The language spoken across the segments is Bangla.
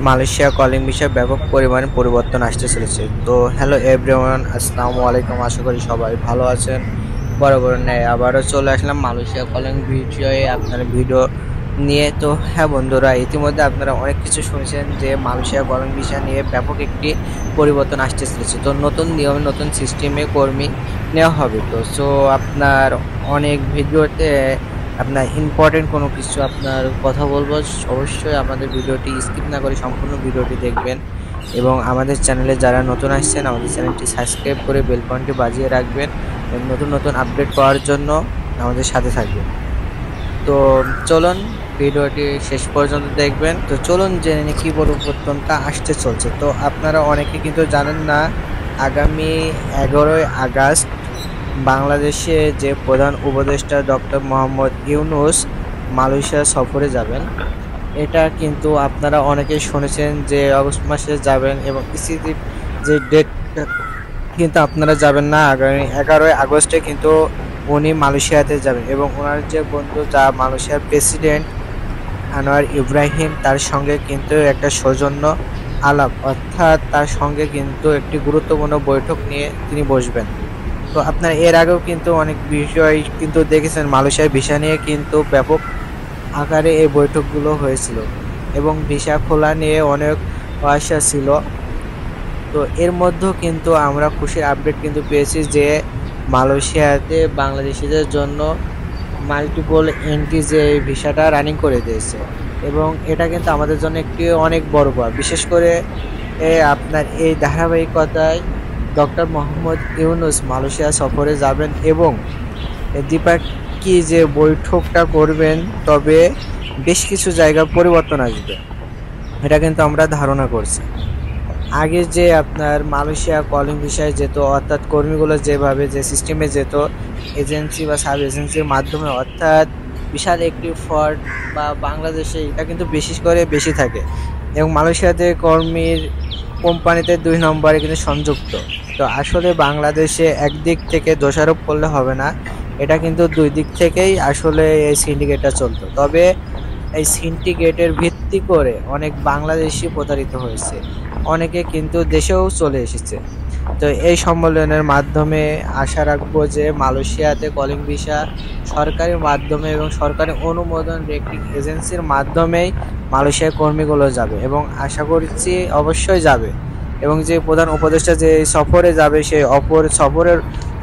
মালয়েশিয়া কলিং ভিসায় ব্যাপক পরিমাণে পরিবর্তন আসতে চলেছে। তো হ্যালো এভরিওয়ান, আসসালামু আলাইকুম। আশা করি সবাই ভালো আছেন। বরাবর ন্যায় আবারও চলে আসলাম মালয়েশিয়া কলিং বিষয়ে আপনার ভিডিও নিয়ে। তো হ্যাঁ বন্ধুরা, ইতিমধ্যে আপনারা অনেক কিছু শুনেছেন যে মালয়েশিয়া কলিং ভিসা নিয়ে ব্যাপক একটি পরিবর্তন আসতে চলেছে। তো নতুন নিয়মে নতুন সিস্টেমে কর্মী নেওয়া হবে। তো আপনার অনেক ভিডিওতে আপনার ইম্পর্টেন্ট কোনো কিছু আপনার কথা বলবো, অবশ্যই আমাদের ভিডিওটি স্কিপ না করে সম্পূর্ণ ভিডিওটি দেখবেন এবং আমাদের চ্যানেলে যারা নতুন আসছেন আমাদের চ্যানেলটি সাবস্ক্রাইব করে বেল বাটনটি বাজিয়ে রাখবেন এবং নতুন নতুন আপডেট পাওয়ার জন্য আমাদের সাথে থাকবেন। তো চলুন ভিডিওটি শেষ পর্যন্ত দেখবেন। তো চলুন জেনে নিই কী পরিবর্তনটা আসতে চলছে। তো আপনারা অনেকে কিন্তু জানেন না, আগামী 11ই আগস্ট বাংলাদেশে যে প্রধান উপদেষ্টা ডক্টর মোহাম্মদ ইউনূস মালয়েশিয়া সফরে যাবেন। এটা কিন্তু আপনারা অনেকেই শুনেছেন যে অগস্ট মাসে যাবেন এবং ইসিজির যে ডেটটা কিন্তু আপনারা যাবেন না, আগামী 11ই আগস্টে কিন্তু উনি মালয়েশিয়াতে যাবেন এবং ওনার যে বন্ধু যা মালয়েশিয়ার প্রেসিডেন্ট আনোয়ার ইব্রাহিম, তার সঙ্গে কিন্তু একটা সৌজন্য আলাপ অর্থাৎ তার সঙ্গে কিন্তু একটি গুরুত্বপূর্ণ বৈঠক নিয়ে তিনি বসবেন। তো আপনারা এর আগেও কিন্তু অনেক বিষয় কিন্তু দেখেছেন, মালয়েশিয়ার ভিসা নিয়ে কিন্তু ব্যাপক আকারে এই বৈঠকগুলো হয়েছিল এবং ভিসা খোলা নিয়ে অনেক আশা ছিল। তো এর মধ্যেও কিন্তু আমরা খুশির আপডেট কিন্তু পেয়েছি যে মালয়েশিয়াতে বাংলাদেশিদের জন্য মাল্টিপল এন্ট্রি যে ভিসাটা রানিং করে দিয়েছে এবং এটা কিন্তু আমাদের জন্য একটি অনেক বড় পাওয়া। বিশেষ করে আপনার এই ধারাবাহিকতায় ডক্টর মোহাম্মদ ইউনূস মালয়েশিয়া সফরে যাবেন এবং দ্বিপাক্ষিক যে বৈঠকটা করবেন, তবে বেশ কিছু জায়গায় পরিবর্তন আসবে, এটা কিন্তু আমরা ধারণা করছি। আগে যে আপনার মালয়েশিয়া কলিং ভিসায় যেত, অর্থাৎ কর্মীগুলো যেভাবে যে সিস্টেমে যেত এজেন্সি বা সাব এজেন্সির মাধ্যমে, অর্থাৎ বিশাল একটি ফ্রড বা বাংলাদেশে এটা কিন্তু বিশেষ করে বেশি থাকে এবং মালয়েশিয়াতে কর্মীর কোম্পানিতে 2 নম্বরে কিন্তু সংযুক্ত। তো আসলে বাংলাদেশে একদিক থেকে দোষারোপ করলে হবে না, এটা কিন্তু 2 দিক থেকেই আসলে এই সিন্ডিকেটটা চলতো। তবে এই সিন্ডিকেটের ভিত্তি করে অনেক বাংলাদেশি প্রতারিত হয়েছে, অনেকে কিন্তু দেশেও চলে এসেছে। তো এই সম্মেলনের মাধ্যমে আশা রাখবো যে মালয়েশিয়াতে কলিং ভিসা সরকারি মাধ্যমে এবং সরকারি অনুমোদন রেটিং এজেন্সির মাধ্যমেই মালয়েশিয়ার কর্মীগুলো যাবে এবং আশা করছি অবশ্যই যাবে এবং যে প্রধান উপদেষ্টা যে সফরে যাবে সেই সফরের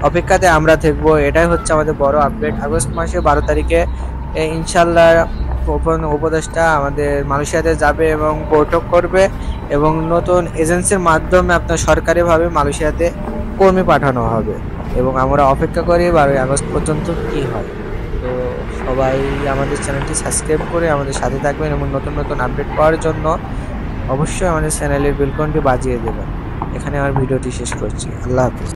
অপেক্ষাতে আমরা থাকবো। এটাই হচ্ছে আমাদের বড় আপডেট। আগস্ট মাসে 12 তারিখে ইনশাল্লাহ প্রধান উপদেষ্টা আমাদের মালয়েশিয়াতে যাবে এবং বৈঠক করবে এবং নতুন এজেন্সির মাধ্যমে আপনার সরকারিভাবে মালয়েশিয়াতে কর্মী পাঠানো হবে এবং আমরা অপেক্ষা করি 12ই আগস্ট পর্যন্ত কি হয়। তো সবাই আমাদের চ্যানেলটি সাবস্ক্রাইব করে আমাদের সাথে থাকবেন এবং নতুন নতুন আপডেট পাওয়ার জন্য অবশ্যই আমাদের চ্যানেলের বেল আইকনটি বাজিয়ে দেবেন। এখানে আমার ভিডিওটি শেষ করছি। আল্লাহ হাফিজ।